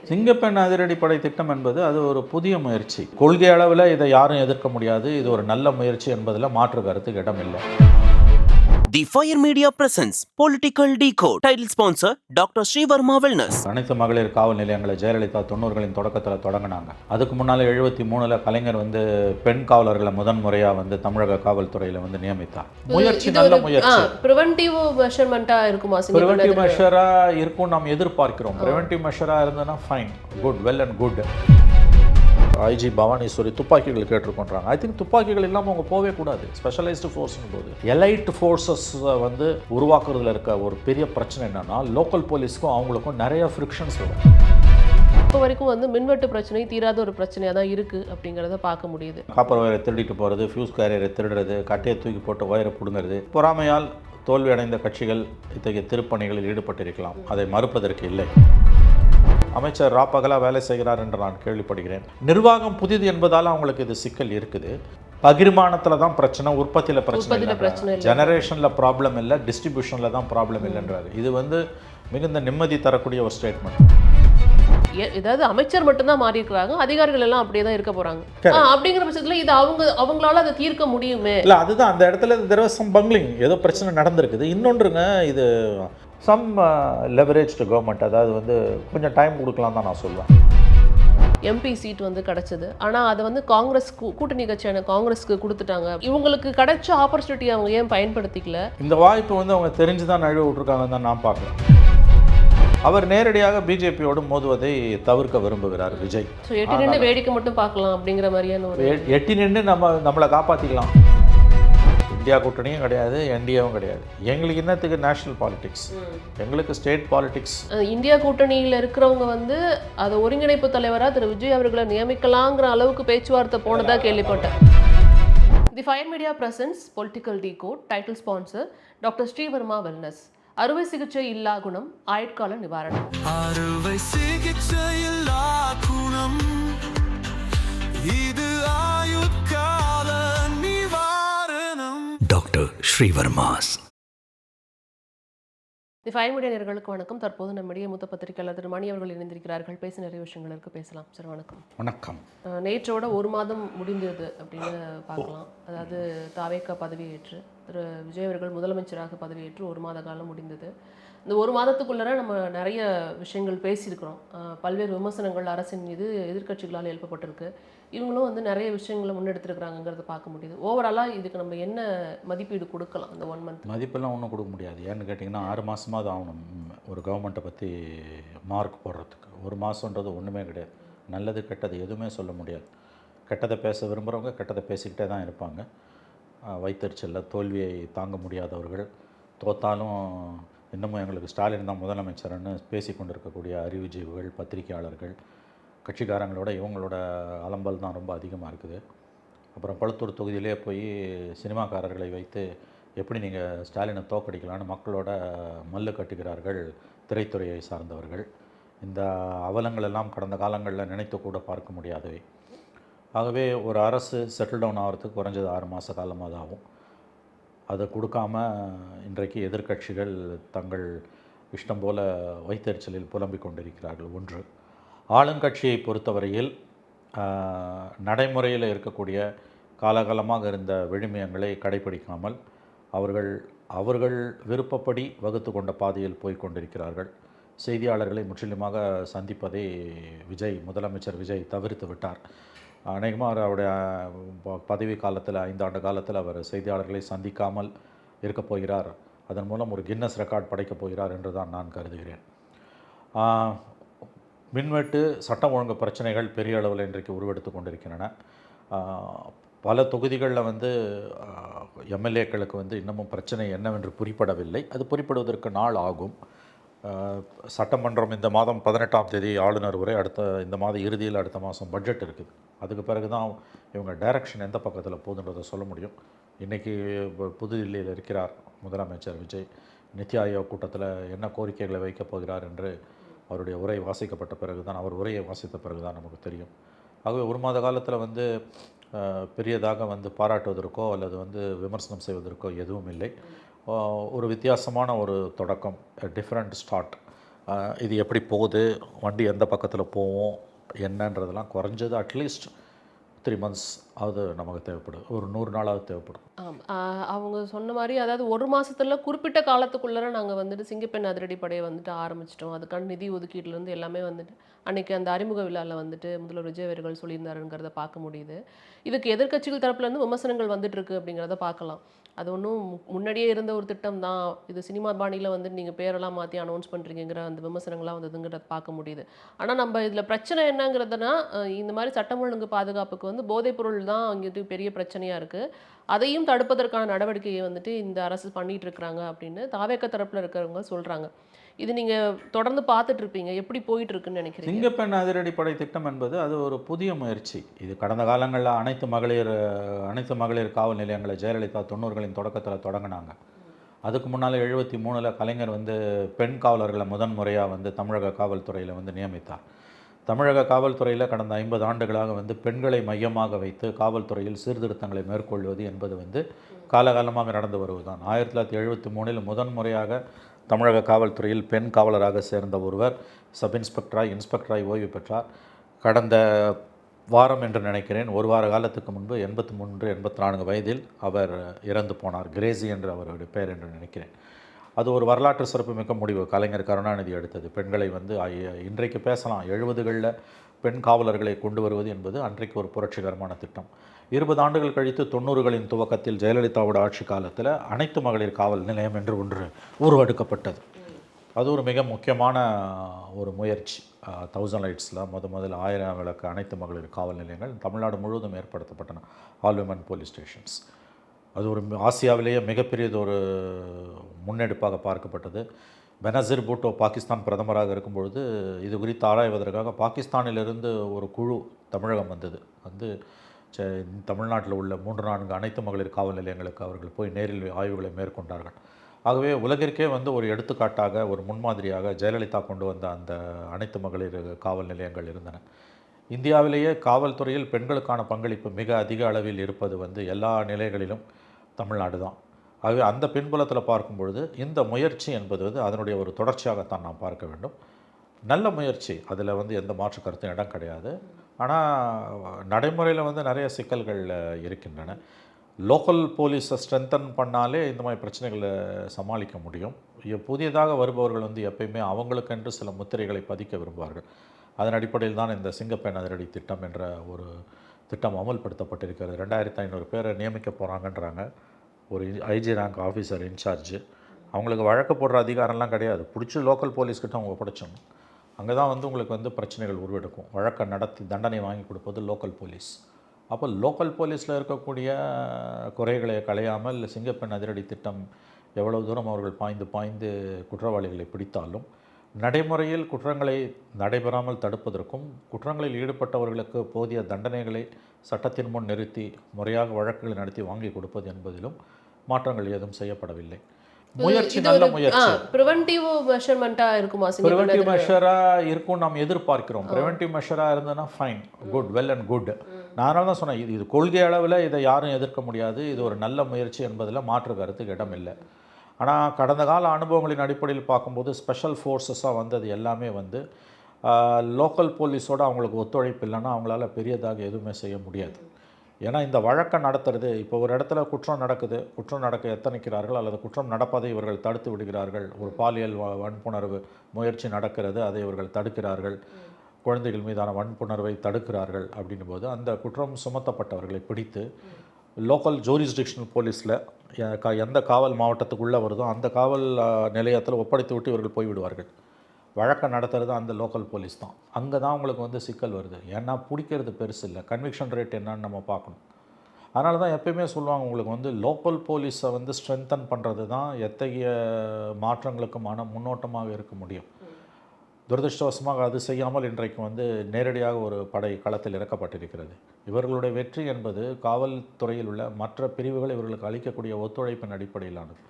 சிங்கப்பெண் அதிரடிப்படை திட்டம் என்பது அது ஒரு புதிய முயற்சி. கொள்கை அளவில் இதை யாரும் எதிர்க்க முடியாது. இது ஒரு நல்ல முயற்சி என்பதில் மாற்று கருத்துக்கு இடமில்லை. The Fire Media presents Political Decode. Title sponsor Dr. Sri Varma Wellness. அனைத்து மகளிர் காவல் நிலையங்களை ஜெயலலிதா 90களின் தொடக்கத்தில் தொடங்கினாங்க. அதுக்கு முன்னால் 73 கலைஞர் பெண் காவலர்களை முதன் முறையாக தமிழக காவல்துறையில் நியமித்தார். முயற்சி நல்ல முயற்சி. பிரிவென்டிவ் மெஷர்மெண்டா இருக்குமா? பிரிவென்டிவ் மெஷரா இருக்கும் நாம் எதிர்பார்க்கிறோம். பிரிவென்டிவ் மெஷரா இருந்ததுன்னா fine, good, well and good. IG Bhavaneeswari துப்பாக்கிகள் கேட்டிருக்கோன்றாங்க. ஐ திங்க் துப்பாக்கிகள் இல்லாமல் அவங்க போகவே கூடாது. ஸ்பெஷலைஸ்டு ஃபோர்ஸ்னு போது எலைட் ஃபோர்ஸஸ் உருவாக்குறதுல இருக்க ஒரு பெரிய பிரச்சனை என்னன்னா, லோக்கல் போலீஸ்க்கும் அவங்களுக்கும் நிறைய ஃப்ரிக்ஷன்ஸ் வரும். இப்போ வரைக்கும் மின்வெட்டு பிரச்சனை தீராத ஒரு பிரச்சனையாக தான் இருக்குது அப்படிங்கிறத பார்க்க முடியுது. காப்பர் வயரை திருடிட்டு போகிறது, ஃபியூஸ் கேரியரை திருடுறது, கட்டையை தூக்கி போட்டு வயரை பிடுங்கிறது. பொறாமையால் தோல்வி அடைந்த கட்சிகள் இத்தகைய திருப்பணிகளில் ஈடுபட்டிருக்கலாம். அதை மறுப்பதற்கு இல்லை. அமைச்சர் ராப்பகலாக வேலை செய்கிறார் என்று நான் கேள்விப்படுகிறேன். நிர்வாகம் புதிது என்பதால் அவங்களுக்கு இது சிக்கல் இருக்குது. பகிர்மானத்தில் தான் பிரச்சனை, உற்பத்தியில் பிரச்சனை இல்லை. ஜெனரேஷனில் ப்ராப்ளம் இல்லை, டிஸ்ட்ரிபியூஷனில் தான் ப்ராப்ளம் இல்லைன்றாரு. இது மிகுந்த நிம்மதி தரக்கூடிய ஒரு ஸ்டேட்மெண்ட். ஏதாவது அமைச்சர் மட்டும்தான் மாறி இருக்கிறாங்க, அதிகாரிகள் எல்லாம் அப்படியே தான் இருக்க போறாங்க. அப்படிங்கிற பட்சத்தில் இது அவங்களால அதை தீர்க்க முடியுமே? இல்லை, அதுதான் அந்த இடத்துல there was some bungling, ஏதோ பிரச்சனை நடந்திருக்குது. இன்னொன்றுங்க, இது சம் லெவரேஜ்டு கவர்மெண்ட், அதாவது கொஞ்சம் டைம் கொடுக்கலாம் தான் நான் சொல்லுவேன். எம்பி சீட் கிடைச்சது, ஆனால் அதை காங்கிரஸ் கூட்டணி கட்சியான காங்கிரஸ்க்கு கொடுத்துட்டாங்க. இவங்களுக்கு கிடைச்ச ஆப்பர்ச்சுனிட்டி அவங்க ஏன் பயன்படுத்திக்கல? இந்த வாய்ப்பு அவங்க தெரிஞ்சு தான் நழுவ விட்டுருக்காங்கன்னு தான் நான் பார்க்குறேன். அவர் நேரடியாக பிஜேபியோடு மோதுவதை தவிர்க்க விரும்புகிறார் விஜய். எட்டி நின்று வேடிக்கை மட்டும் பார்க்கலாம் அப்படிங்கிற மாதிரியான ஒரு எட்டி நின்று நம்மளை காப்பாற்றிக்கலாம். இந்தியா கூட்டணியும் கிடையாது, என்டிஏவும் கிடையாது. எங்களுக்கு என்னத்துக்கு நேஷனல் பாலிடிக்ஸ், எங்களுக்கு ஸ்டேட் பாலிடிக்ஸ். இந்தியா கூட்டணியில் இருக்கிறவங்க அதை ஒருங்கிணைப்பு தலைவராக திரு விஜய் அவர்களை நியமிக்கலாங்கிற அளவுக்கு பேச்சுவார்த்தை போனதா கேள்விப்பட்டேன். The fire media presence political decode. Title sponsor doctor Shri Varma wellness. அறுவை சிகிச்சை இல்லா குணம், ஆயுட்கால நிவாரணம். அறுவை சிகிச்சை இல்லா குணம், இது ஆயுட்கால நிவாரணம். Doctor Sri Varmas. The fire media நேயர்களுக்கு வணக்கம். தற்போது நம்முடைய மூத்த பத்திரிகையாளர் திரு மணி அவர்கள் இணைந்திருக்கிறார்கள். பேச நிறைய விஷயங்கள் இருக்கு, பேசலாம் சார். வணக்கம். வணக்கம். நேற்றோட ஒரு மாதம் முடிந்தது அப்படின்னு பார்க்கலாம். அதாவது தாவேகா பதவியேற்று திரு விஜய் அவர்கள் முதலமைச்சராக பதவியேற்று ஒரு மாத காலம் முடிந்தது. இந்த ஒரு மாதத்துக்குள்ளே நம்ம நிறைய விஷயங்கள் பேசியிருக்கிறோம். பல்வேறு விமர்சனங்கள் அரசின் மீது எதிர்க்கட்சிகளால் எழுப்பப்பட்டிருக்கு. இவங்களும் நிறைய விஷயங்களை முன்னெடுத்துருக்குறாங்கிறத பார்க்க முடியுது. ஓவராலாக இதுக்கு நம்ம என்ன மதிப்பீடு கொடுக்கலாம்? அந்த 1 மந்த் மதிப்பெல்லாம் ஒன்றும் கொடுக்க முடியாது. ஏன்னு கேட்டிங்கன்னா 6 மாதமாவது ஆகணும் ஒரு கவர்மெண்ட்டை பற்றி மார்க் போடுறதுக்கு. 1 மாதன்றது ஒன்றுமே கிடையாது. நல்லது கெட்டது எதுவுமே சொல்ல முடியாது. கெட்டதை பேச விரும்புகிறவங்க கெட்டதை பேசிக்கிட்டே தான் இருப்பாங்க. வைத்தறிச்சலில் தோல்வியை தாங்க முடியாதவர்கள், தோத்தாலும் இன்னமும் எங்களுக்கு ஸ்டாலின் தான் முதலமைச்சர்னு பேசி கொண்டிருக்கக்கூடிய அறிவுஜீவிகள், பத்திரிகையாளர்கள், கட்சிக்காரங்களோட இவங்களோட அலம்பல் தான் ரொம்ப அதிகமாக இருக்குது. அப்புறம் கொளத்தூர் தொகுதியிலே போய் சினிமாக்காரர்களை வைத்து எப்படி நீங்கள் ஸ்டாலினை தோக்கடிக்கலான்னு மக்களோட மல்லு கட்டுகிறார்கள் திரைத்துறையை சார்ந்தவர்கள். இந்த அவலங்களெல்லாம் கடந்த காலங்களில் நினைத்து கூட பார்க்க முடியாதவை. ஆகவே ஒரு அரசு செட்டில் டவுன் ஆகிறதுக்கு குறைஞ்சது 6 மாத காலமாக தான் ஆகும். அதை கொடுக்காம இன்றைக்கு எதிர்க்கட்சிகள் தங்கள் இஷ்டம் போல வைத்தறிச்சலில் புலம்பிக் கொண்டிருக்கிறார்கள். ஒன்று, ஆளுங்கட்சியை பொறுத்தவரையில் நடைமுறையில் இருக்கக்கூடிய காலகாலமாக இருந்த விழுமியங்களை கடைபிடிக்காமல் அவர்கள் விருப்பப்படி வகுத்து கொண்ட பாதையில் போய் கொண்டிருக்கிறார்கள். செய்தியாளர்களை முற்றிலுமாக சந்திப்பதை முதலமைச்சர் விஜய் தவிர்த்து விட்டார். அநேகமாக அவருடைய பதவி காலத்தில் 5 ஆண்டு காலத்தில் அவர் செய்தியாளர்களை சந்திக்காமல் இருக்கப் போகிறார். அதன் மூலம் ஒரு கின்னஸ் ரெக்கார்ட் படைக்கப் போகிறார் என்று தான் நான் கருதுகிறேன். மின்வெட்டு, சட்டம் ஒழுங்கு பிரச்சனைகள் பெரிய அளவில் இன்றைக்கு உருவெடுத்து கொண்டிருக்கின்றன. பல தொகுதிகளில் எம்எல்ஏக்களுக்கு இன்னமும் பிரச்சனை என்னவென்று புரிப்படவில்லை. அது புரிப்படுவதற்கு நாள் ஆகும். சட்டமன்றம் இந்த மாதம் 18ஆம் தேதி ஆளுநர் உரை, இந்த மாத இறுதியில் அடுத்த மாதம் பட்ஜெட் இருக்குது. அதுக்கு பிறகு தான் இவங்க டைரக்ஷன் எந்த பக்கத்தில் போகுதுன்றதை சொல்ல முடியும். இன்றைக்கி புதுதில்லியில் இருக்கிறார் முதலமைச்சர் விஜய். நித்தி ஆயோக் கூட்டத்தில் என்ன கோரிக்கைகளை வைக்கப் போகிறார் என்று அவருடைய உரை வாசிக்கப்பட்ட பிறகு தான், அவர் உரையை வாசித்த பிறகு தான் நமக்கு தெரியும். ஆகவே ஒரு மாத காலத்தில் பெரியதாக பாராட்டுவதற்கோ அல்லது விமர்சனம் செய்வதற்கோ எதுவும் இல்லை. ஒரு வித்தியாசமான ஒரு தொடக்கம், டிஃப்ரெண்ட் ஸ்டார்ட். இது எப்படி போகுது, வண்டி எந்த பக்கத்தில் போகும் என்னன்றதெல்லாம் குறைஞ்சது அட்லீஸ்ட் 3 months அது நமக்கு தேவைப்படுது. ஒரு 100 நாளாவது தேவைப்படும். ஆம். அவங்க சொன்ன மாரி அதாவது 1 மாசத்துல குறிப்பிட்ட காலத்துக்குள்ளர நாங்க வந்துட்டு சிங்கப்பெண் அதிரடிப்படைய வந்துட்டு ஆரம்பிச்சுட்டோம். அதுக்கான நிதி ஒதுக்கீடுலேருந்து எல்லாமே வந்துட்டு அன்னைக்கு அந்த அறிமுக விழால வந்துட்டு முதல்வர் விஜய் அவர்கள் சொல்லியிருந்தாருங்கிறத பார்க்க முடியுது. இதுக்கு எதிர்க்கட்சிகள் தரப்புலேருந்து விமர்சனங்கள் வந்துட்டு இருக்கு அப்படிங்கிறத பார்க்கலாம். அது ஒன்றும் முன்னாடியே இருந்த ஒரு திட்டம் தான். இது சினிமா பாணியில வந்து நீங்க பேரெல்லாம் மாத்தி அனௌன்ஸ் பண்றீங்கங்கிற அந்த விமர்சனங்கள்லாம் வந்ததுங்கிறத பார்க்க முடியுது. ஆனா நம்ம இதுல பிரச்சனை என்னங்கிறதுனா, இந்த மாரி சட்டம் ஒழுங்கு பாதுகாப்புக்கு வந்து போதைப்பொருள் தான் இங்கிட்டு பெரிய பிரச்சனையா இருக்கு. அதையும் தடுப்பதற்கான நடவடிக்கையை வந்துட்டு இந்த அரசு பண்ணிட்டு இருக்கிறாங்க அப்படின்னு தாவேக தரப்புல இருக்கிறவங்க சொல்றாங்க. இது நீங்க தொடர்ந்து பார்த்துட்டு இருப்பீங்க. எப்படி போயிட்டு இருக்குன்னு நினைக்கிறீங்க? சிங்கப்பெண் அதிரடிப்படை திட்டம் என்பது அது ஒரு புதிய முயற்சி. இது கடந்த காலங்களில் அனைத்து மகளிர் காவல் நிலையங்களை ஜெயலலிதா 90களின் தொடக்கத்தில் தொடங்கினாங்க. அதுக்கு முன்னால் 73ல் கலைஞர் வந்து பெண் காவலர்களை முதன்முறையாக வந்து தமிழக காவல்துறையில் வந்து நியமித்தார். தமிழக காவல்துறையில் கடந்த 50 ஆண்டுகளாக வந்து பெண்களை மையமாக வைத்து காவல்துறையில் சீர்திருத்தங்களை மேற்கொள்வது என்பது வந்து காலகாலமாக நடந்து வருவதுதான். 1973ல் முதன்முறையாக தமிழக காவல்துறையில் பெண் காவலராக சேர்ந்த ஒருவர் சப் இன்ஸ்பெக்டராய் ஓய்வு பெற்றார். கடந்த வாரம் என்று நினைக்கிறேன், ஒரு வார காலத்துக்கு முன்பு 84 வயதில் அவர் இறந்து போனார். கிரேசி என்று அவருடைய பெயர் என்று நினைக்கிறேன். அது ஒரு வரலாற்று சிறப்புமிக்க முடிவு கலைஞர் கருணாநிதி எடுத்தது. பெண்களை வந்து இன்றைக்கு பேசலாம், 70களில் பெண் காவலர்களை கொண்டு வருவது என்பது அன்றைக்கு ஒரு புரட்சிகரமான திட்டம். 20 ஆண்டுகள் கழித்து 90களின் துவக்கத்தில் ஜெயலலிதாவோட ஆட்சி காலத்தில் அனைத்து மகளிர் காவல் நிலையம் என்று ஒன்று உருவெடுக்கப்பட்டது. அது ஒரு மிக முக்கியமான ஒரு முயற்சி. 1000 லைட்ஸில் முதல்ல 1000 விளக்கு அனைத்து மகளிர் காவல் நிலையங்கள் தமிழ்நாடு முழுவதும் ஏற்படுத்தப்பட்டன. All women police stations. அது ஒரு ஆசியாவிலேயே மிகப்பெரியது ஒரு முன்னெடுப்பாக பார்க்கப்பட்டது. பெனசீர் பூட்டோ பாகிஸ்தான் பிரதமராக இருக்கும்பொழுது இது குறித்து ஆராய்வதற்காக பாகிஸ்தானிலிருந்து ஒரு குழு தமிழகம் வந்தது. வந்து தமிழ்நாட்டில் உள்ள 3-4 அனைத்து மகளிர் காவல் நிலையங்களுக்கு அவர்கள் போய் நேரில் ஆய்வுகளை மேற்கொண்டார்கள். ஆகவே உலகிற்கே வந்து ஒரு எடுத்துக்காட்டாக, ஒரு முன்மாதிரியாக ஜெயலலிதா கொண்டு வந்த அந்த அனைத்து மகளிர் காவல் நிலையங்கள் இருந்தன. இந்தியாவிலேயே காவல்துறையில் பெண்களுக்கான பங்களிப்பு மிக அதிக அளவில் இருப்பது வந்து எல்லா நிலைகளிலும் தமிழ்நாடு தான். ஆகவே அந்த பின்புலத்தில் பார்க்கும் பொழுது இந்த முயற்சி என்பது வந்து அதனுடைய ஒரு தொடர்ச்சியாகத்தான் நாம் பார்க்க வேண்டும். நல்ல முயற்சி, அதில் வந்து எந்த மாற்று கருத்தும் இடம் கிடையாது. ஆனால் நடைமுறையில் வந்து நிறைய சிக்கல்கள் இருக்கின்றன. லோக்கல் போலீஸை ஸ்ட்ரென்தன் பண்ணாலே இந்த மாதிரி பிரச்சனைகளை சமாளிக்க முடியும். புதியதாக வருபவர்கள் வந்து எப்பயுமே அவங்களுக்கென்று சில முத்திரைகளை பதிக்க விரும்புவார்கள். அதன் அடிப்படையில் தான் இந்த சிங்கப்பெண் அதிரடி திட்டம் என்ற ஒரு திட்டம் அமல்படுத்தப்பட்டிருக்கிறது. 2500 பேரை நியமிக்க போகிறாங்கன்றாங்க. ஒரு ஐஜி ரேங்க் ஆஃபீஸர் இன்சார்ஜ். அவங்களுக்கு வழக்கு போடுற அதிகாரம்லாம் கிடையாது. பிடிச்சி லோக்கல் போலீஸ்கிட்ட அவங்க ஒப்படைச்சணும். அங்கே தான் வந்து உங்களுக்கு வந்து பிரச்சனைகள் உருவெடுக்கும். வழக்கை நடத்தி தண்டனை வாங்கி கொடுப்பது லோக்கல் போலீஸ். அப்போ லோக்கல் போலீஸில் இருக்கக்கூடிய குறைகளை களையாமல் சிங்கப்பெண் அதிரடி திட்டம் எவ்வளவு தூரம் அவர்கள் பாய்ந்து குற்றவாளிகளை பிடித்தாலும் நடைமுறையில் குற்றங்களை நடைபெறாமல் தடுப்பதற்கும் குற்றங்களில் ஈடுபட்டவர்களுக்கு போதிய தண்டனைகளை சட்டத்தின் முன் நிறுத்தி முறையாக வழக்குகளை நடத்தி வாங்கி கொடுப்பது என்பதிலும் மாற்றங்கள் ஏதும் செய்யப்படவில்லை. முயற்சி நல்ல முயற்சி. பிரிவென்டிவ் மெஷர்மெண்ட்டா இருக்குமா? பிரிவென்டிவ் மெஷராக இருக்கும் நாம் எதிர்பார்க்கிறோம். பிரிவென்டிவ் மெஷராக இருந்ததுன்னா fine, good, well and good. நானாக தான் சொன்னேன், இது கொள்கை அளவில் இதை யாரும் எதிர்க்க முடியாது. இது ஒரு நல்ல முயற்சி என்பதில் மாற்று கருத்துக்கு இடம் இல்லை. ஆனால் கடந்த கால அனுபவங்களின் அடிப்படையில் பார்க்கும்போது ஸ்பெஷல் ஃபோர்ஸஸாக வந்தது எல்லாமே வந்து லோக்கல் போலீஸோடு அவங்களுக்கு ஒத்துழைப்பு இல்லைன்னா அவங்களால பெரியதாக எதுவுமே செய்ய முடியாது. ஏன்னா இந்த வழக்கை நடத்துறது, இப்போ ஒரு இடத்துல குற்றம் நடக்குது, குற்றம் நடக்க எத்தனைக்கிறார்கள் அல்லது குற்றம் நடப்பதை இவர்கள் தடுத்து விடுகிறார்கள். ஒரு பாலியல் வன்புணர்வு முயற்சி நடக்கிறது, அதை இவர்கள் தடுக்கிறார்கள். குழந்தைகள் மீதான வன்புணர்வை தடுக்கிறார்கள். அப்படின்னும் போது அந்த குற்றம் சுமத்தப்பட்டவர்களை பிடித்து லோக்கல் ஜூரிஸ்டிக்ஷனல் போலீஸில் எந்த காவல் மாவட்டத்துக்குள்ளே வருதோ அந்த காவல் நிலையத்தில் ஒப்படைத்து விட்டு இவர்கள் போய்விடுவார்கள். வழக்கை நடத்துறது அந்த லோக்கல் போலீஸ் தான். அங்கே தான் உங்களுக்கு வந்து சிக்கல் வருது. ஏன்னா பிடிக்கிறது பெருசு இல்லை, கன்விக்ஷன் ரேட் என்னன்னு நம்ம பார்க்கணும். அதனால தான் எப்பயுமே சொல்லுவாங்க, உங்களுக்கு வந்து லோக்கல் போலீஸை வந்து ஸ்ட்ரென்தன் பண்ணுறது தான் எத்தகைய மாற்றங்களுக்குமான முன்னோட்டமாக இருக்க முடியும். துரதிருஷ்டவசமாக அது செய்யாமல் இன்றைக்கு வந்து நேரடியாக ஒரு படை களத்தில் இறக்கப்பட்டிருக்கிறது. இவர்களுடைய வெற்றி என்பது காவல்துறையில் உள்ள மற்ற பிரிவுகள் இவர்களுக்கு அளிக்கக்கூடிய ஒத்துழைப்பின் அடிப்படையிலானது.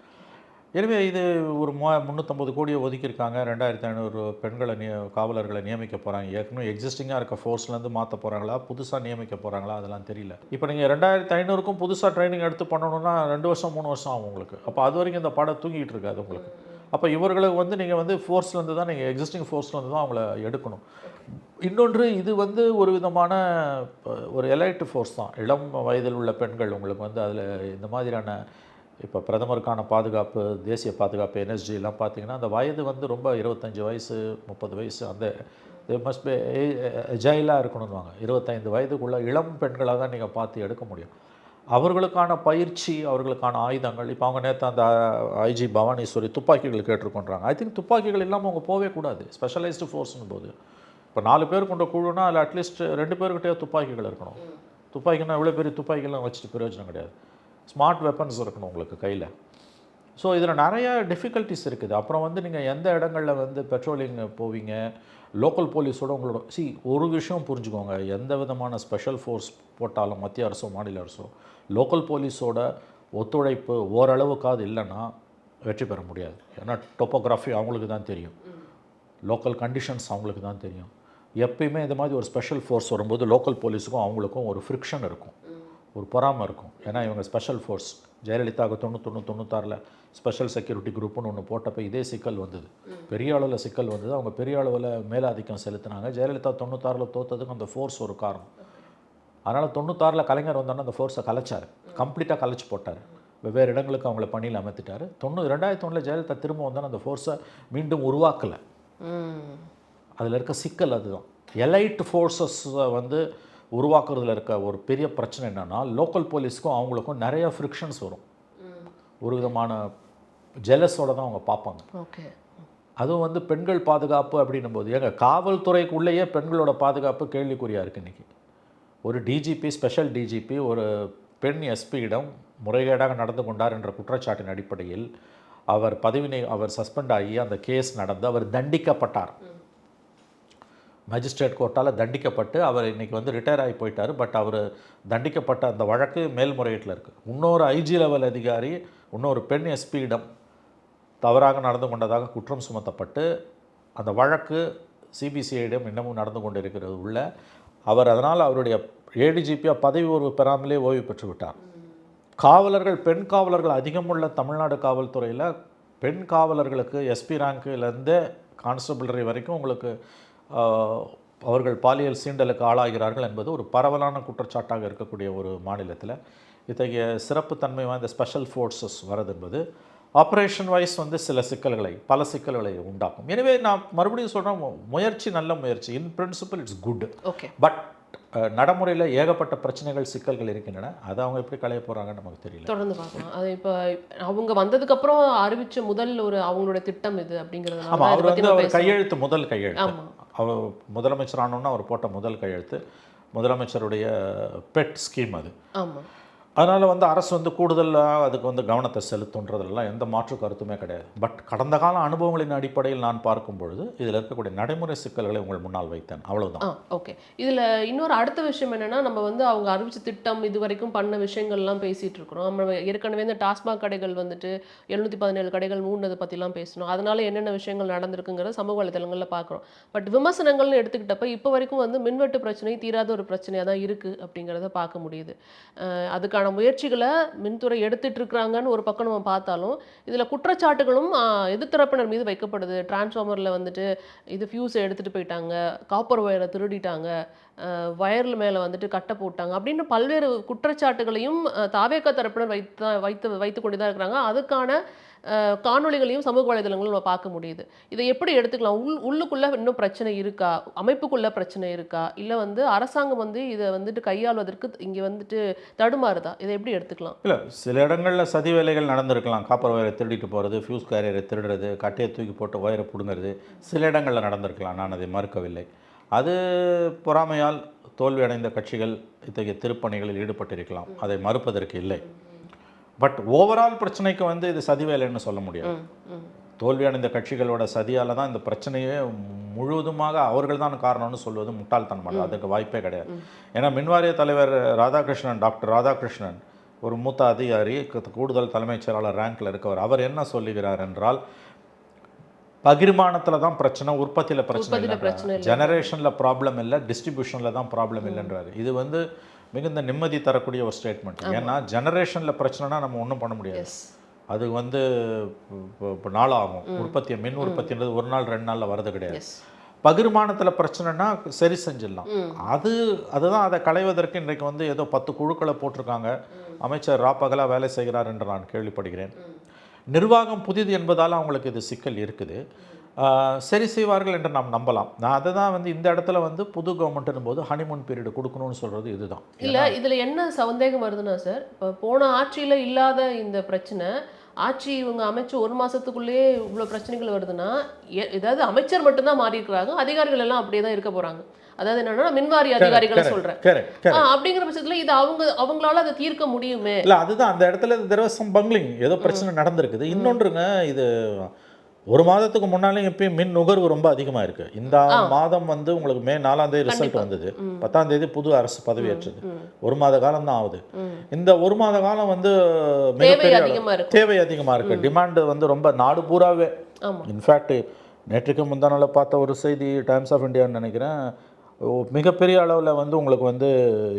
எனவே இது ஒரு 350 கோடியை ஒதுக்கியிருக்காங்க. 2500 பெண்களை காவலர்களை நியமிக்க போகிறாங்க. ஏற்கனவே எக்ஸிஸ்டிங்காக இருக்க ஃபோர்ஸ்லேருந்து மாற்ற போகிறாங்களா, புதுசாக நியமிக்க போகிறாங்களா, அதெல்லாம் தெரியல. இப்போ நீங்கள் 2500க்கும் புதுசாக ட்ரைனிங் எடுத்து பண்ணணுன்னா 2 வருஷம் 3 வருஷம் ஆகும் உங்களுக்கு. அப்போ அது வரைக்கும் இந்த படம் தூங்கிட்டு இருக்காது உங்களுக்கு. அப்போ இவர்களுக்கு வந்து நீங்கள் வந்து ஃபோர்ஸ்லேருந்து தான் நீங்கள் எக்ஸிஸ்டிங் ஃபோர்ஸ்லேருந்து தான் அவங்கள எடுக்கணும். இன்னொன்று இது வந்து ஒரு விதமான ஒரு எலைட் ஃபோர்ஸ் தான். இளம் வயதில் உள்ள பெண்கள் உங்களுக்கு வந்து அதில் இந்த மாதிரியான இப்போ பிரதமருக்கான பாதுகாப்பு, தேசிய பாதுகாப்பு, NSG எல்லாம் பார்த்தீங்கன்னா அந்த வயது வந்து ரொம்ப 25 வயசு 30 வயசு அந்த மஸ்ட் பி எஜைலாக இருக்கணும்னுவாங்க. 25 வயதுக்குள்ள இளம் பெண்களாக தான் நீங்கள் பார்த்து எடுக்க முடியும். அவர்களுக்கான பயிற்சி, அவர்களுக்கான ஆயுதங்கள், இப்போ அவங்க நேற்று அந்த IG பவானீஸ்வரி துப்பாக்கிகள் கேட்டிருக்கோன்றாங்க. ஐ திங்க் துப்பாக்கிகள் இல்லாமல் அவங்க போகவே கூடாது. ஸ்பெஷலைஸ்டு ஃபோர்ஸ்னும் போது இப்போ 4 பேர் கொண்ட குழுனா அதில் அட்லீஸ்ட் 2 பேர்கிட்டே துப்பாக்கிகள் இருக்கணும். துப்பாக்கினா எவ்வளோ பெரிய துப்பாக்கிலாம் வச்சுட்டு பிரயோஜனம் கிடையாது. ஸ்மார்ட் வெப்பன்ஸ் இருக்கணும் உங்களுக்கு கையில். ஸோ இதில் நிறைய டிஃபிகல்ட்டிஸ் இருக்குது. அப்புறம் வந்து நீங்கள் எந்த இடங்களில் வந்து பெட்ரோலிங் போவீங்க, லோக்கல் போலீஸோட உங்களோட ஒரு விஷயம் புரிஞ்சுக்கோங்க, எந்த விதமான ஸ்பெஷல் ஃபோர்ஸ் போட்டாலும் மத்திய அரசோ மாநில அரசோ லோக்கல் போலீஸோட ஒத்துழைப்பு ஓரளவுக்காவது இல்லைன்னா வெற்றி பெற முடியாது. ஏன்னா டோப்போகிராஃபி அவங்களுக்கு தான் தெரியும், லோக்கல் கண்டிஷன்ஸ் அவங்களுக்கு தான் தெரியும். எப்பயுமே இந்த மாதிரி ஒரு ஸ்பெஷல் ஃபோர்ஸ் வரும்போது லோக்கல் போலீஸுக்கும் அவங்களுக்கும் ஒரு ஃப்ரிக்ஷன் இருக்கும், ஒரு பொறாமை இருக்கும். ஏன்னா இவங்க ஸ்பெஷல் ஃபோர்ஸ். ஜெயலலிதாவுக்கு 96 ஸ்பெஷல் செக்யூரிட்டி குரூப்னு ஒன்று போட்டப்போ இதே சிக்கல் வந்தது, பெரிய அளவில் சிக்கல் வந்தது. அவங்க பெரிய அளவில் மேலாதிக்கம் செலுத்தினாங்க. ஜெயலலிதா 96 தோற்றதுக்கு அந்த ஃபோர்ஸ் ஒரு காரணம். அதனால் 96 கலைஞர் வந்தோன்னா அந்த ஃபோர்ஸை கலைச்சார், கம்ப்ளீட்டாக கலைச்சி போட்டார், வெவ்வேறு இடங்களுக்கு அவங்கள பணியில் அமைத்துட்டார். 2001 ஜெயலலிதா திரும்ப வந்தோன்னா அந்த ஃபோர்ஸை மீண்டும் உருவாக்கலை. அதில் இருக்க சிக்கல் அதுதான். எலைட் ஃபோர்ஸஸை வந்து உருவாக்குறதுல இருக்க ஒரு பெரிய பிரச்சனை என்னென்னா லோக்கல் போலீஸ்க்கும் அவங்களுக்கும் நிறைய ஃப்ரிக்ஷன்ஸ் வரும். ஒரு விதமான ஜெலஸோடு தான் அவங்க பார்ப்பாங்க. ஓகே, அதுவும் வந்து பெண்கள் பாதுகாப்பு அப்படின்னும் போது எங்கள் காவல்துறைக்குள்ளேயே பெண்களோட பாதுகாப்பு கேள்விக்குறியாக இருக்குது. இன்றைக்கி ஒரு டிஜிபி, ஸ்பெஷல் டிஜிபி ஒரு பெண் எஸ்பியிடம் முறைகேடாக நடந்து கொண்டார் என்ற குற்றச்சாட்டின் அடிப்படையில் அவர் சஸ்பெண்ட் ஆகி அந்த கேஸ் நடந்து அவர் தண்டிக்கப்பட்டார். மேஜிஸ்ட்ரேட் கோர்ட்டால் தண்டிக்கப்பட்டு அவர் இன்றைக்கி வந்து ரிட்டையர் ஆகி போயிட்டார். பட் அவர் தண்டிக்கப்பட்ட அந்த வழக்கு மேல்முறையீட்டில் இருக்குது. இன்னொரு IG லெவல் அதிகாரி இன்னொரு பெண் எஸ்பியிடம் தவறாக நடந்து கொண்டதாக குற்றம் சுமத்தப்பட்டு அந்த வழக்கு CBCIடம் இன்னமும் நடந்து கொண்டு இருக்கிறது உள்ள. அவர் அதனால் அவருடைய ADGP-யாக பதவி உயர்வு பெறாமலே ஓய்வு பெற்று விட்டார். காவலர்கள், பெண் காவலர்கள் அதிகமுள்ள தமிழ்நாடு காவல்துறையில் பெண் காவலர்களுக்கு SP ரேங்க்லேருந்து கான்ஸ்டபிளரி வரைக்கும் உங்களுக்கு அவர்கள் பாலியல் சீண்டலுக்கு ஆளாகிறார்கள் என்பது ஒரு பரவலான குற்றச்சாட்டாக இருக்கக்கூடிய ஒரு மாநிலத்தில் இத்தகைய சிறப்புத்தன்மை வாய்ந்த ஸ்பெஷல் ஃபோர்ஸஸ் வரது என்பது ஆப்ரேஷன் வைஸ் வந்து பல சிக்கல்களை உண்டாக்கும். எனவே நான் மறுபடியும் சொல்கிறேன், முயற்சி நல்ல முயற்சி. In principle it's good. Okay, but நடைமுறையில் ஏகப்பட்ட பிரச்சனைகள், சிக்கல்கள் இருக்கின்றன. அதை அவங்க எப்படி களைய போகிறாங்கன்னு நமக்கு தெரியல. தொடர்ந்து பார்க்கலாம். அது இப்போ அவங்க வந்ததுக்கப்புறம் அறிவித்த முதல் அவங்களோட திட்டம் இது அப்படிங்கிறதுனால. ஆமாம், அவர் வந்து அவர் கையெழுத்து, முதல் கையெழுத்து, அவர் முதலமைச்சர் ஆனோன்னா அவர் போட்ட முதல் கையெழுத்து முதலமைச்சருடைய பெட் ஸ்கீம் அது. ஆமாம், அதனால் வந்து அரசு வந்து கூடுதலாக அதுக்கு வந்து கவனத்தை செலுத்துன்றதெல்லாம் எந்த மாற்று கருத்துமே கிடையாது. பட் கடந்த கால அனுபவங்களின் அடிப்படையில் நான் பார்க்கும் பொழுது இதில் இருக்கக்கூடிய நடைமுறை சிக்கல்களை உங்கள் முன்னால் வைத்தேன், அவ்வளவுதான். ஓகே. இதில் இன்னொரு அடுத்த விஷயம் என்னென்னா, நம்ம வந்து அவங்க அறிவிச்ச திட்டம் இது வரைக்கும் பண்ண விஷயங்கள்லாம் பேசிகிட்டு இருக்கிறோம். நம்ம ஏற்கனவே இந்த டாஸ்மாக் கடைகள் வந்துட்டு 717 கடைகள் மூடினதை பற்றிலாம் பேசணும். அதனால் என்னென்ன விஷயங்கள் நடந்திருக்குங்கிற சமூக வலைதளங்களில் பார்க்குறோம். பட் விமர்சனங்கள்னு எடுத்துக்கிட்டப்ப இப்போ வரைக்கும் வந்து மின்வெட்டு பிரச்சனை தீராத ஒரு பிரச்சனையாக தான் இருக்குது அப்படிங்கிறத பார்க்க முடியுது. அதுக்கான முயற்சிகளை மின்துறை எடுத்துட்டு இருக்கிறாங்கன்னு ஒரு பக்கம் நம்ம பார்த்தாலும் இதில் குற்றச்சாட்டுகளும் எதிர்த்தரப்பினர் மீது வைக்கப்படுது. டிரான்ஸ்ஃபார்மரில் வந்துட்டு இது ஃபியூஸை எடுத்துகிட்டு போயிட்டாங்க, காப்பர் ஒயரை திருடிட்டாங்க, வயரில் மேலே வந்துட்டு கட்டை போட்டாங்க அப்படின்னு பல்வேறு குற்றச்சாட்டுகளையும் தாவேகா தரப்பினர் வைத்து கொண்டு தான் இருக்கிறாங்க. அதுக்கான காணொளிகளையும் சமூக வலைதளங்களும் நம்ம பார்க்க முடியுது. இதை எப்படி எடுத்துக்கலாம்? உள்ளுக்குள்ளே இன்னும் பிரச்சனை இருக்கா, அமைப்புக்குள்ளே பிரச்சனை இருக்கா, இல்லை வந்து அரசாங்கம் வந்து இதை வந்துட்டு கையாள்வதற்கு இங்கே வந்துட்டு தடுமாறுதா? இதை எப்படி எடுத்துக்கலாம்? இல்லை, சில இடங்களில் சதி வேலைகள் நடந்திருக்கலாம். காப்பர் ஒயரை திருடிட்டு போகிறது, ஃபியூஸ் கேரியரை திருடுறது, கட்டையை தூக்கி போட்டு ஒயரை பிடுங்கிறது சில இடங்களில் நடந்திருக்கலாம். நான் அதை மறுக்கவில்லை. அது பொறாமையால் தோல்வி அடைந்த கட்சிகள் இத்தகைய திருப்பணிகளில் ஈடுபட்டிருக்கலாம், அதை மறுப்பதற்கு இல்லை. பட் ஓவரால் பிரச்சனைக்கு வந்து இது சதி வேலைன்னு சொல்ல முடியாது. தோல்வியடைந்த கட்சிகளோட சதியால் தான் இந்த பிரச்சனையே முழுவதுமாக அவர்கள் தான் காரணம்னு சொல்வது முட்டாள்தனமானது. அதுக்கு வாய்ப்பே கிடையாது. ஏன்னா மின்வாரிய தலைவர் ராதாகிருஷ்ணன், டாக்டர் ராதாகிருஷ்ணன் ஒரு மூத்த அதிகாரி, கூடுதல் தலைமைச் செயலாளர் ரேங்கில் இருக்கவர், அவர் என்ன சொல்லுகிறார் என்றால் பகிர்மானத்தில் தான் பிரச்சனை, உற்பத்தியில் பிரச்சனை இல்லை, ஜெனரேஷனில் ப்ராப்ளம் இல்லை, டிஸ்ட்ரிபியூஷனில் தான் ப்ராப்ளம் இல்லைன்றாரு. இது வந்து மிகுந்த நிம்மதி தரக்கூடிய ஒரு ஸ்டேட்மெண்ட். ஏன்னா ஜெனரேஷனில் பிரச்சனைனா நம்ம ஒன்றும் பண்ண முடியாது. அது வந்து இப்போ நாளாகும். மின் உற்பத்தின்றது ஒரு நாள் 2 நாளில் வரது கிடையாது. எஸ். பகிர்மானத்தில் பிரச்சனைனா சரி செஞ்சிடலாம். அதுதான் அதை களைவதற்கு இன்றைக்கு வந்து ஏதோ 10 குழுக்களை போட்டிருக்காங்க. அமைச்சர் ராப்பகலாக வேலை செய்கிறார் என்று நான் கேள்விப்படுகிறேன். நிர்வாகம் புதிது என்பதால் அவங்களுக்கு இது சிக்கல் இருக்குது. சரி செய்வார்கள் என்று நாம் நம்பலாம். நான் அதை தான் வந்து இந்த இடத்துல வந்து புது கவர்மெண்ட்னும் போது ஹனிமூன் பீரியட் கொடுக்கணும்னு சொல்கிறது இதுதான். இல்லை, இதில் என்ன சந்தேகம் வருதுன்னா சார், இப்போ போன ஆட்சியில் இல்லாத இந்த பிரச்சனை ஆட்சி இவங்க அமைச்சு 1 மாதத்துக்குள்ளேயே இவ்வளோ பிரச்சனைகள் வருதுன்னா, ஏதாவது அமைச்சர் மட்டும்தான் மாறி இருக்கிறாங்க, அதிகாரிகள் எல்லாம் அப்படியே தான் இருக்க போகிறாங்க. அதாவது என்னன்னா மின்வாரி அதிகாரிகளை சொல்கிறேன். அப்படிங்கிற பட்சத்தில் இது அவங்களால அதை தீர்க்க முடியுமே? இல்லை, அதுதான் அந்த இடத்துல there was some bungling, ஏதோ பிரச்சனை நடந்திருக்குது. இன்னொன்றுங்க, இது 1 மாதத்துக்கு முன்னாலே எப்பயும் மின் நுகர்வு ரொம்ப அதிகமாக இருக்குது. இந்த மாதம் வந்து உங்களுக்கு மே 4ஆம் தேதி ரிசல்ட் வந்தது, 10ஆம் தேதி புது அரசு பதவியேற்றது. 1 மாத காலம் தான் ஆகுது. இந்த 1 மாத காலம் வந்து தேவை அதிகமாக இருக்குது. டிமாண்டு வந்து ரொம்ப நாடு பூராவே. இன்ஃபேக்ட் நேற்றுக்கு முந்தானால பார்த்த ஒரு செய்தி டைம்ஸ் ஆஃப் இந்தியான்னு நினைக்கிறேன், மிகப்பெரிய அளவில் வந்து உங்களுக்கு வந்து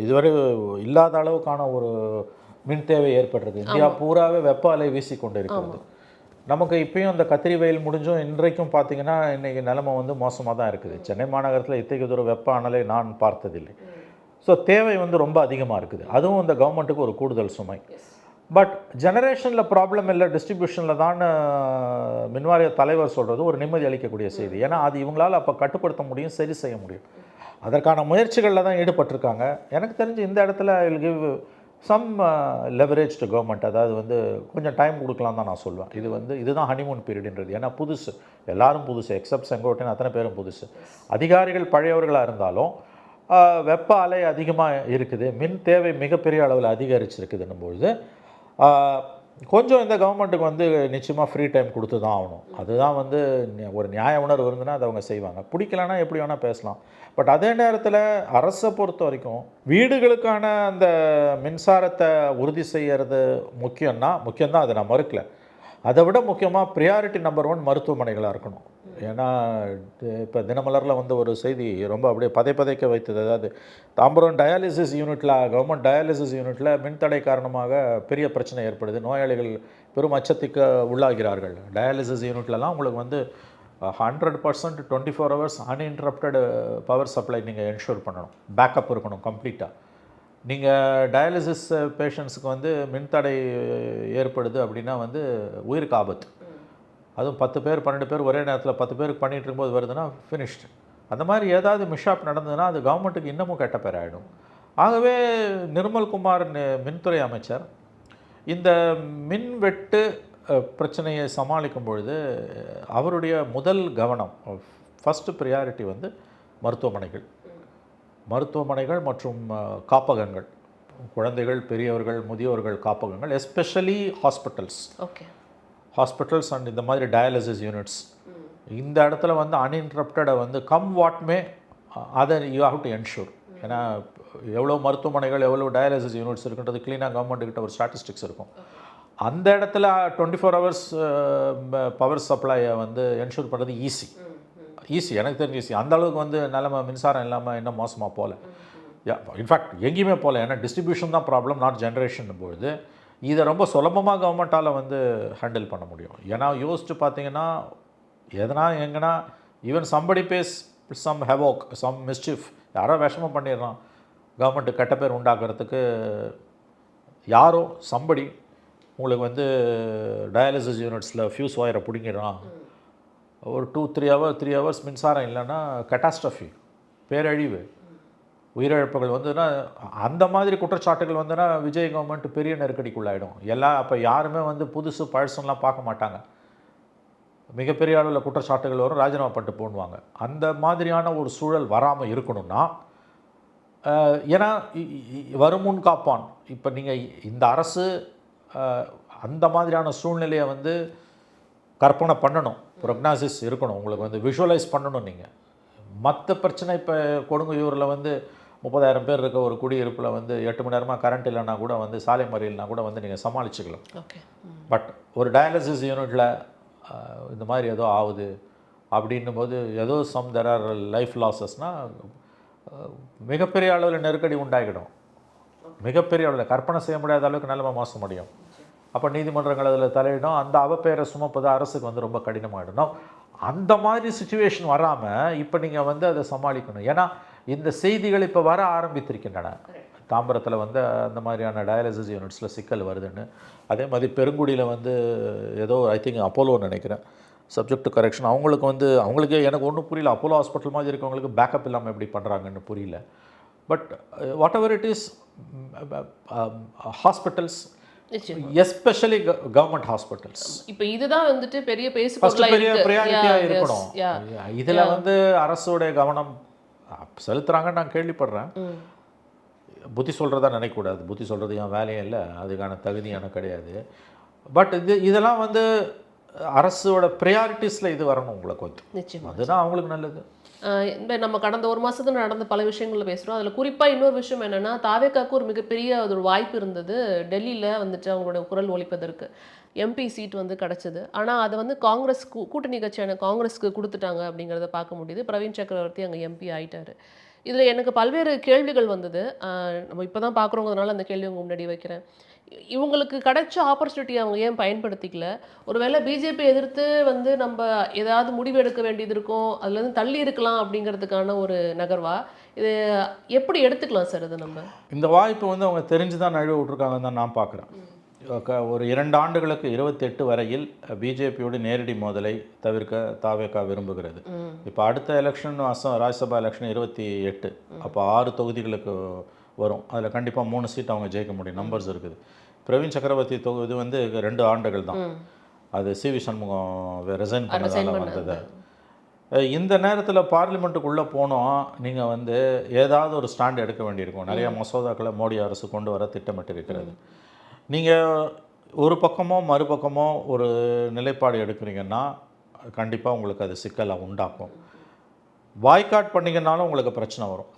இதுவரை இல்லாத அளவுக்கான ஒரு மின் தேவை ஏற்பட்டிருக்கு. இந்தியா பூராவே வெப்ப அலை வீசிக்கொண்டு இருக்கிறது. நமக்கு இப்பயும் அந்த கத்திரி வெயில் முடிஞ்சும் இன்றைக்கும் பார்த்தீங்கன்னா இன்றைக்கி நிலைமை வந்து மோசமாக தான் இருக்குது. சென்னை மாநகரத்தில் இத்தகைய தூரம் வெப்ப அனலை நான் பார்த்ததில்லை. ஸோ தேவை வந்து ரொம்ப அதிகமாக இருக்குது. அதுவும் இந்த கவர்மெண்ட்டுக்கு ஒரு கூடுதல் சுமை. பட் ஜெனரேஷனில் ப்ராப்ளம் இல்லை, டிஸ்ட்ரிபியூஷனில் தான் மின்வாரிய தலைவர் சொல்கிறது ஒரு நிம்மதி அளிக்கக்கூடிய செய்தி. ஏன்னா அது இவங்களால் அப்போ கட்டுப்படுத்த முடியும், சரி செய்ய முடியும். அதற்கான முயற்சிகளில் தான் ஈடுபட்டிருக்காங்க. எனக்கு தெரிஞ்சு இந்த இடத்துல I will give some leverage to government. அதாவது வந்து கொஞ்சம் டைம் கொடுக்கலாம் தான் நான் சொல்லுவேன். இதுதான் ஹனிமூன் பீரியட்ன்றது. ஏன்னா புதுசு, எல்லாரும் புதுசு, எக்ஸப்ட் செங்கோட்டையன் அத்தனை பேரும் புதுசு. அதிகாரிகள் பழையவர்களாக இருந்தாலும் வெப்ப அலை அதிகமாக இருக்குது, மின் தேவை மிகப்பெரிய அளவில் அதிகரிச்சிருக்குதுன்னும் பொழுது கொஞ்சம் இந்த கவர்மெண்ட்டுக்கு வந்து நிச்சயமாக ஃப்ரீ டைம் கொடுத்து தான் ஆகணும். அதுதான் வந்து ஒரு நியாய உணர்வு இருந்துன்னா அதை அவங்க செய்வாங்க. பிடிக்கலன்னா எப்படி வேணால் பேசலாம். பட் அதே நேரத்தில் அரசை பொறுத்த வரைக்கும் வீடுகளுக்கான அந்த மின்சாரத்தை உறுதி செய்கிறது முக்கியம்தான், அதை நான் மறுக்கல. அதை விட முக்கியமாக ப்ரியாரிட்டி நம்பர் 1 மருத்துவமனைகளாக இருக்கணும். ஏன்னா இப்போ தினமலரில் வந்து ஒரு செய்தி ரொம்ப அப்படியே பதைக்க வைத்தது. அதாவது தாம்பரம் டயாலிசிஸ் யூனிட்டில், கவர்மெண்ட் டயாலிசிஸ் யூனிட்டில் மின்தடை காரணமாக பெரிய பிரச்சனை ஏற்படுது. நோயாளிகள் பெரும் அச்சத்துக்கு உள்ளாகிறார்கள். டயாலிசிஸ் யூனிட்லலாம் உங்களுக்கு வந்து 100% 24 hours அன்இன்டரப்டட் பவர் சப்ளை நீங்கள் என்ஷூர் பண்ணணும், பேக்கப் இருக்கணும் கம்ப்ளீட்டாக. நீங்கள் டயாலிசிஸ் பேஷண்ட்ஸுக்கு வந்து மின்தடை ஏற்படுது அப்படின்னா வந்து உயிருக்கு ஆபத்து. அதுவும் 10 பேர் 12 பேர் ஒரே நேரத்தில் 10 பேருக்கு பண்ணிகிட்டு இருக்கும்போது வருதுன்னா ஃபினிஷ்டு. அந்த மாதிரி ஏதாவது மிஷாப் நடந்ததுன்னா அது கவர்மெண்ட்டுக்கு இன்னமும் கெட்ட பேர் ஆகிடும். ஆகவே நிர்மல்குமார் மின்துறை அமைச்சர் இந்த மின் வெட்டு பிரச்சனையை சமாளிக்கும் பொழுது அவருடைய முதல் கவனம், ஃபஸ்ட்டு ப்ரியாரிட்டி வந்து மருத்துவமனைகள் மற்றும் காப்பகங்கள், குழந்தைகள், பெரியவர்கள், முதியோர்கள் காப்பகங்கள், எஸ்பெஷலி ஹாஸ்பிட்டல்ஸ் அண்ட் இந்த மாதிரி டயாலிசிஸ் யூனிட்ஸ். இந்த இடத்துல வந்து அன்இன்டரப்டடை வந்து கம் வாட்மே அதை யூ ஹாவ் டு என்ஷூர். ஏன்னா எவ்வளோ மருத்துவமனைகள், எவ்வளோ டயாலிசிஸ் யூனிட்ஸ் இருக்குன்றது க்ளீனாக கவர்மெண்ட்டுக்கிட்ட ஒரு ஸ்டாட்டிஸ்டிக்ஸ் இருக்கும். அந்த இடத்துல 24 hours பவர் சப்ளையை வந்து என்ஷூர் பண்ணுறது ஈஸி, எனக்கு தெரிஞ்ச ஈஸி. அந்த அளவுக்கு வந்து நிலைமை மின்சாரம் இல்லாமல் இன்னும் மோசமாக போகல. இன்ஃபேக்ட் எங்கேயுமே போகல. ஏன்னா டிஸ்ட்ரிபியூஷன் தான் ப்ராப்ளம், நாட் ஜென்ரேஷன் பொழுது இதை ரொம்ப சுலபமாக கவர்மெண்ட்டால் வந்து ஹேண்டில் பண்ண முடியும். ஏன்னா யோசிச்சு பார்த்தீங்கன்னா எங்கன்னா even somebody face some havoc, some mischief, யாரோ விஷமம் பண்ணிடுறான், கவர்மெண்ட்டு கெட்ட பேர் உண்டாக்குறதுக்கு யாரோ சம்படி உங்களுக்கு வந்து டயாலிசிஸ் யூனிட்ஸில் ஃபியூஸ் ஒயரை பிடிங்கிடுறான், ஒரு 3 hours மின்சாரம் இல்லைன்னா கட்டாஸ்ட்ரஃபி, பேரழிவு, உயிரிழப்புகள் வந்துன்னா, அந்த மாதிரி குற்றச்சாட்டுகள் வந்துன்னா விஜய் கவர்மெண்ட் பெரிய நெருக்கடிக்குள்ளாயிடும். அப்போ யாருமே வந்து புதுசு பழசுலாம் பார்க்க மாட்டாங்க. மிகப்பெரிய அளவில் குற்றச்சாட்டுகள் வரும், ராஜினாமா பண்ணிட்டு போடுவாங்க. அந்த மாதிரியான ஒரு சூழல் வராமல் இருக்கணும்னா, ஏன்னா வருமுன் காப்பான். இப்போ நீங்கள் இந்த அரசு அந்த மாதிரியான சூழ்நிலையை வந்து கற்பனை பண்ணணும், ப்ரொக்னாசிஸ் இருக்கணும், உங்களுக்கு வந்து விஷுவலைஸ் பண்ணணும். நீங்கள் மற்ற பிரச்சனை இப்போ கொடுங்கையூரில் வந்து 30,000 பேர் இருக்க ஒரு குடியிருப்பில் வந்து 8 மணி நேரமாக கரண்ட் இல்லைன்னா கூட வந்து சாலை மறியல்னா கூட வந்து நீங்கள் சமாளிச்சுக்கலாம். பட் ஒரு டயாலிசிஸ் யூனிட்டில் இந்த மாதிரி ஏதோ ஆகுது அப்படின்னும் போது ஏதோ தெர் ஆர் லைஃப் லாஸஸ்னால் மிகப்பெரிய அளவில் நெருக்கடி உண்டாகிடும். மிகப்பெரிய அளவில் கற்பனை செய்ய முடியாத அளவுக்கு நிலைமை மோசம் முடியும். அப்போ நீதிமன்றங்கள் அதில் தலையிடும், அந்த அவப்பெயரை சுமப்பது அரசுக்கு வந்து ரொம்ப கடினமாகிடணும். அந்த மாதிரி சுச்சுவேஷன் வராமல் இப்போ நீங்கள் வந்து அதை சமாளிக்கணும். ஏன்னா இந்த செய்திகள் இப்போ வர ஆரம்பித்திருக்கின்றன. தாம்பரத்தில் வந்து அந்த மாதிரியான டயாலிசிஸ் யூனிட்ஸில் சிக்கல் வருதுன்னு, அதே மாதிரி பெருங்குடியில் வந்து ஏதோ ஐ திங்க் அப்போலோன்னு நினைக்கிறேன், சப்ஜெக்ட் டு கரெக்ஷன், அவங்களுக்கு வந்து அவங்களுக்கு எனக்கு ஒன்றும் புரியல. அப்போலோ ஹாஸ்பிட்டல் மாதிரி இருக்கவங்களுக்கு பேக்கப் இல்லாமல் எப்படி பண்ணுறாங்கன்னு புரியல. But what ever it is, hospitals especially government hospitals இப்போ இதுதான் வந்துட்டு பெரிய ஃபஸ்ட்டு பெரிய ப்ரையாரிட்டியாக இருக்கணும். இதில் வந்து அரசோடைய கவனம் செலுத்துகிறாங்கன்னு நான் கேள்விப்படுறேன். புத்தி சொல்கிறதா நினைக்கக்கூடாது, புத்தி சொல்கிறது என் வேலையும் இல்லை, அதுக்கான தகுதி எனக்கு கிடையாது. பட் இதெல்லாம் வந்து அரசோட ப்ரையாரிட்டிஸில் இது வரணும் உங்களுக்கு வந்து, நிச்சயமாக அதுதான் அவங்களுக்கு நல்லது. இந்த நம்ம கடந்த ஒரு மாதத்துல நடந்த பல விஷயங்களில் பேசுகிறோம். அதில் குறிப்பாக இன்னொரு விஷயம் என்னென்னா, தாவேக்காவுக்கு ஒரு மிகப்பெரிய ஒரு வாய்ப்பு இருந்தது டெல்லியில் வந்துட்டு அவங்களோட குரல் ஒலிப்பதற்கு. எம்பி சீட் வந்து கிடச்சிது. ஆனால் அதை வந்து காங்கிரஸ் கூட்டணி கட்சியான காங்கிரஸ்க்கு கொடுத்துட்டாங்க அப்படிங்கிறத பார்க்க முடியுது. பிரவீன் சக்கரவர்த்தி அங்கே எம்பி ஆயிட்டார். இதில் எனக்கு பல்வேறு கேள்விகள் வந்தது. நம்ம இப்போ தான் பார்க்குறோங்கிறதுனால அந்த கேள்வி உங்கள் முன்னாடி வைக்கிறேன். இவங்களுக்கு கிடைச்ச ஆப்பர்ச்சுனிட்டியை அவங்க ஏன் பயன்படுத்திக்கல? ஒருவேளை பிஜேபி எதிர்த்து வந்து நம்ம ஏதாவது முடிவு எடுக்க வேண்டியது இருக்கும், அதுலேருந்து தள்ளி இருக்கலாம் அப்படிங்கிறதுக்கான ஒரு நகர்வா இது எப்படி எடுத்துக்கலாம் சார்? இது நம்ம இந்த வாய்ப்பு வந்து அவங்க தெரிஞ்சு தான் நழுவ விட்ருக்காங்கன்னு தான் நான் பார்க்குறேன். ஒரு 2 ஆண்டுகளுக்கு 28 வரையில் பிஜேபியோட நேரடி மோதலை தவிர்க்க தாவேகா விரும்புகிறது. இப்போ அடுத்த எலெக்ஷன் ராஜ்யசபா எலெக்ஷன் 28, அப்போ 6 தொகுதிகளுக்கு வரும். அதில் கண்டிப்பாக 3 சீட் அவங்க ஜெயிக்க முடியும், நம்பர்ஸ் இருக்குது. பிரவீன் சக்கரவர்த்தி தொகுதி வந்து 2 ஆண்டுகள் தான், அது சிவி சண்முகம் ரிசைன் பண்ணதால் வந்தது. இந்த நேரத்தில் பார்லிமெண்ட்டுக்குள்ளே போனோம், நீங்கள் வந்து ஏதாவது ஒரு ஸ்டாண்ட் எடுக்க வேண்டியிருக்கும். நிறைய மசோதாக்களை மோடி அரசு கொண்டு வர திட்டமிட்டு இருக்கிறது. நீங்கள் ஒரு பக்கமோ மறுபக்கமோ ஒரு நிலைப்பாடு எடுக்கிறீங்கன்னா கண்டிப்பாக உங்களுக்கு அது சிக்கலை உண்டாக்கும். பாய்காட் பண்ணிங்கனாலும் உங்களுக்கு பிரச்சனை வரும்.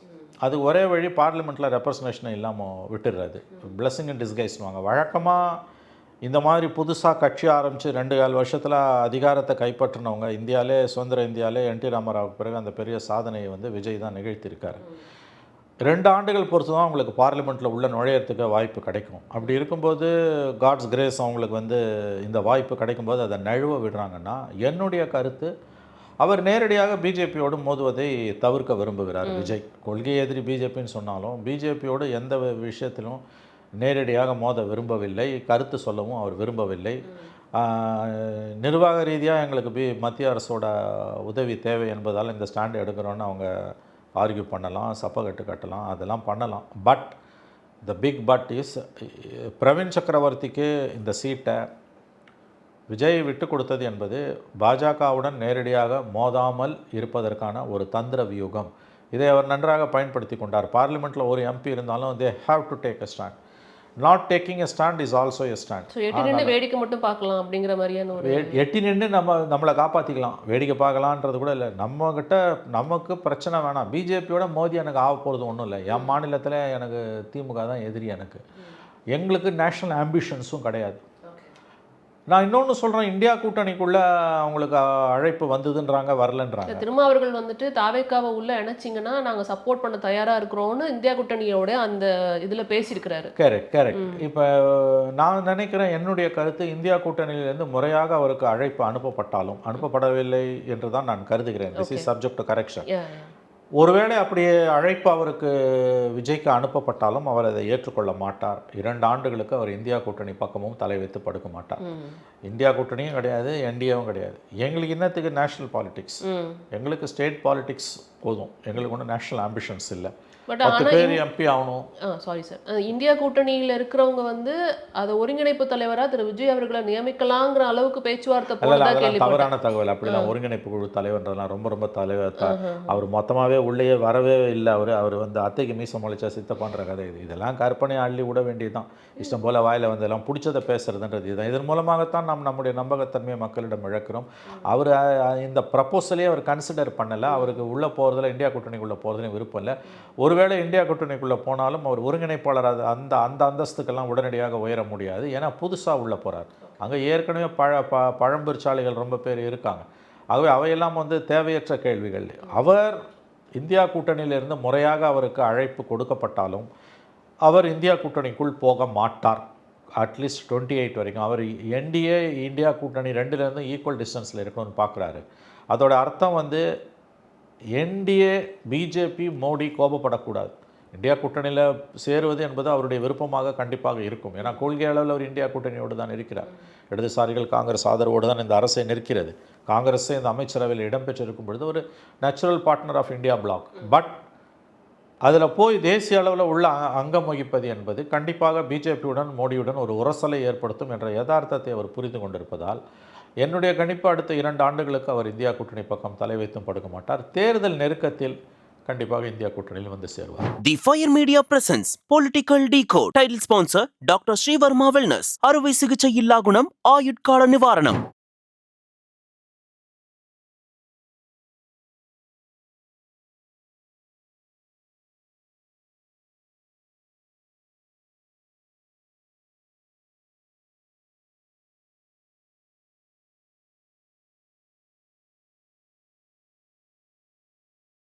அது ஒரே வழி பார்லிமெண்ட்டில் ரெப்ரசன்டேஷன் இல்லாமல் விட்டுடுறது. பிளெஸிங் இன் டிஸ்கைஸ்னுவாங்க. வழக்கமாக இந்த மாதிரி புதுசாக கட்சி ஆரம்பித்து 2.5 வருஷத்தில் அதிகாரத்தை கைப்பற்றினவங்க இந்தியாவிலே, சுதந்திர இந்தியாவிலே என்டி ராமராவுக்கு பிறகு அந்த பெரிய சாதனையை வந்து விஜய் தான் நிகழ்த்தியிருக்காரு. 2 ஆண்டுகள் பொறுத்து தான் உங்களுக்கு பார்லிமெண்ட்டில் உள்ள நுழையிறதுக்கு வாய்ப்பு கிடைக்கும். அப்படி இருக்கும்போது காட்ஸ் கிரேஸ் அவங்களுக்கு வந்து இந்த வாய்ப்பு கிடைக்கும்போது அதை நழுவ விடுறாங்கன்னா, என்னுடைய கருத்து அவர் நேரடியாக பிஜேபியோடு மோதுவதை தவிர்க்க விரும்புகிறார் விஜய். கொள்கை எதிரி பிஜேபின்னு சொன்னாலும் பிஜேபியோடு எந்த விஷயத்திலும் நேரடியாக மோத விரும்பவில்லை, கருத்து சொல்லவும் அவர் விரும்பவில்லை. நிர்வாக ரீதியாக எங்களுக்கு மத்திய அரசோட உதவி தேவை என்பதால் இந்த ஸ்டாண்டு எடுக்கிறோன்னு அவங்க ஆர்கியூ பண்ணலாம், சப்பக்கட்டு கட்டலாம், அதெல்லாம் பண்ணலாம். But the big but is, Praveen சக்கரவர்த்திக்கு இந்த சீட்டை விஜய் விட்டு கொடுத்தது என்பது பாஜகவுடன் நேரடியாக மோதாமல் இருப்பதற்கான ஒரு தந்திர வியூகம். இதை அவர் நன்றாக பயன்படுத்தி கொண்டார். பார்லிமெண்ட்டில் ஒரு எம்பி இருந்தாலும் they have to take a stand. Not taking a stand is also a stand. எட்டி நின்று வேடிக்கை மட்டும் பார்க்கலாம் அப்படிங்கிற மாதிரியான ஒரு எட்டி நின்று நம்மளை காப்பாற்றிக்கலாம், வேடிக்கை பார்க்கலான்றது கூட இல்லை. நம்மக்கிட்ட நமக்கு பிரச்சனை வேணாம். பிஜேபியோட மோதி எனக்கு ஆக போகிறது ஒன்றும் இல்லை. என் மாநிலத்தில் எனக்கு திமுக தான் எதிரி. எங்களுக்கு நேஷ்னல் ஆம்பிஷன்ஸும் கிடையாது. நான் இன்னொன்று சொல்கிறேன், இந்தியா கூட்டணிக்குள்ளே அவங்களுக்கு அழைப்பு வந்ததுன்றாங்க, வரலன்றாங்க. திரும்ப அவர்கள் வந்துட்டு தாவேக்காவை உள்ள இணைச்சிங்கன்னா நாங்கள் சப்போர்ட் பண்ண தயாராக இருக்கிறோன்னு இந்தியா கூட்டணியோட அந்த இதில் பேசியிருக்கிறாரு. கரெக்ட். இப்போ நான் நினைக்கிறேன், என்னுடைய கருத்து, இந்தியா கூட்டணியிலிருந்து முறையாக அவருக்கு அழைப்பு அனுப்பப்பட்டாலும் அனுப்பப்படவில்லை என்று தான் நான் கருதுகிறேன். This is subject to correction. ஒருவேளை அப்படியே அழைப்பு அவருக்கு விஜய்க்கு அனுப்பப்பட்டாலும் அவர் அதை ஏற்றுக்கொள்ள மாட்டார். 2 ஆண்டுகளுக்கு அவர் இந்தியா கூட்டணி பக்கமும் தலை வைத்து படுக்க மாட்டார். இந்தியா கூட்டணியும் கிடையாது, என்டிஏவும் கிடையாது. எங்களுக்கு இன்னத்துக்கு நேஷ்னல் பாலிடிக்ஸ், எங்களுக்கு ஸ்டேட் பாலிடிக்ஸ் போதும். எங்களுக்கு ஒன்றும் நேஷ்னல் ஆம்பிஷன்ஸ் இல்லை. பட் 10 பேர் எம்பி ஆகணும். சாரி சார், இந்தியா கூட்டணியில் இருக்கிறவங்க வந்து அதை ஒருங்கிணைப்பு தலைவராக திரு விஜய் அவர்களை நியமிக்கலாங்கிற அளவுக்கு பேச்சுவார்த்தை தவறான தகவல். அப்படிலாம் ஒருங்கிணைப்பு குழு தலைவர்ன்றதுலாம் ரொம்ப தலைவர். அவர் மொத்தமாகவே உள்ளே வரவே இல்லை. அவர் வந்து அத்தைக்கு மீசம் முளைச்சா சித்தப்பான்ற கதை இது. இதெல்லாம் கற்பனை அள்ளி விட வேண்டியதுதான். இஷ்டம் போல் வாயில் வந்து எல்லாம் பிடிச்சதை பேசுறதுன்றது இதுதான். இதன் மூலமாகத்தான் நாம் நம்முடைய நம்பகத்தன்மையை மக்களிடம் இழக்கிறோம். அவர் இந்த ப்ரப்போசலே அவர் கன்சிடர் பண்ணலை. அவருக்கு உள்ளே போகிறதுல, இந்தியா கூட்டணிக்குள்ளே போகிறதுலையும் விருப்பம் இல்லை. ஒருவேளை இந்தியா கூட்டணிக்குள்ளே போனாலும் அவர் ஒருங்கிணைப்பாளர் அந்த அந்தஸ்துக்கெல்லாம் உடனடியாக உயர முடியாது. ஏன்னா புதுசாக உள்ளே போகிறார். அங்கே ஏற்கனவே பழம்பெருச்சாளிகள் ரொம்ப பேர் இருக்காங்க. ஆகவே அவையெல்லாம் வந்து தேவையற்ற கேள்விகள். அவர் இந்தியா கூட்டணியிலிருந்து முறையாக அவருக்கு அழைப்பு கொடுக்கப்பட்டாலும் அவர் இந்தியா கூட்டணிக்குள் போக மாட்டார். அட்லீஸ்ட் 28 வரைக்கும் அவர் என்டிஏ இந்தியா கூட்டணி ரெண்டுலேருந்து ஈக்குவல் டிஸ்டன்ஸில் இருக்கணும்னு பார்க்குறாரு. அதோட அர்த்தம் வந்து என்டிஏ பிஜேபி மோடி கோபப்படக்கூடாது. இந்தியா கூட்டணியில் சேருவது என்பது அவருடைய விருப்பமாக கண்டிப்பாக இருக்கும். ஏன்னா கொள்கை அளவில் அவர் இந்தியா கூட்டணியோடு தான் இருக்கிறார். இடதுசாரிகள் காங்கிரஸ் ஆதரவோடு தான் இந்த அரசை நிற்கிறது. காங்கிரஸே இந்த அமைச்சரவையில் இடம்பெற்றிருக்கும் பொழுது ஒரு natural partner of India bloc. But அதில் போய் தேசிய அளவில் உள்ள அங்கம் வகிப்பது என்பது கண்டிப்பாக பிஜேபியுடன் மோடியுடன் ஒரு உரசலை ஏற்படுத்தும் என்ற யதார்த்தத்தை அவர் புரிந்து கொண்டிருப்பதால் என்னுடைய கணிப்பு அடுத்த 2 ஆண்டுகளுக்கு அவர் இந்தியா கூட்டணி பக்கம் தலை வைத்தும் படுக்க மாட்டார். தேர்தல் நெருக்கத்தில் கண்டிப்பாக இந்தியா கூட்டணியில் வந்து சேருவார். The Fire Media presents Political Decode. Title sponsor Dr. Srivarma Wellness. அறுவை சிகிச்சை இல்லா குணம், ஆயுட்கால நிவாரணம்.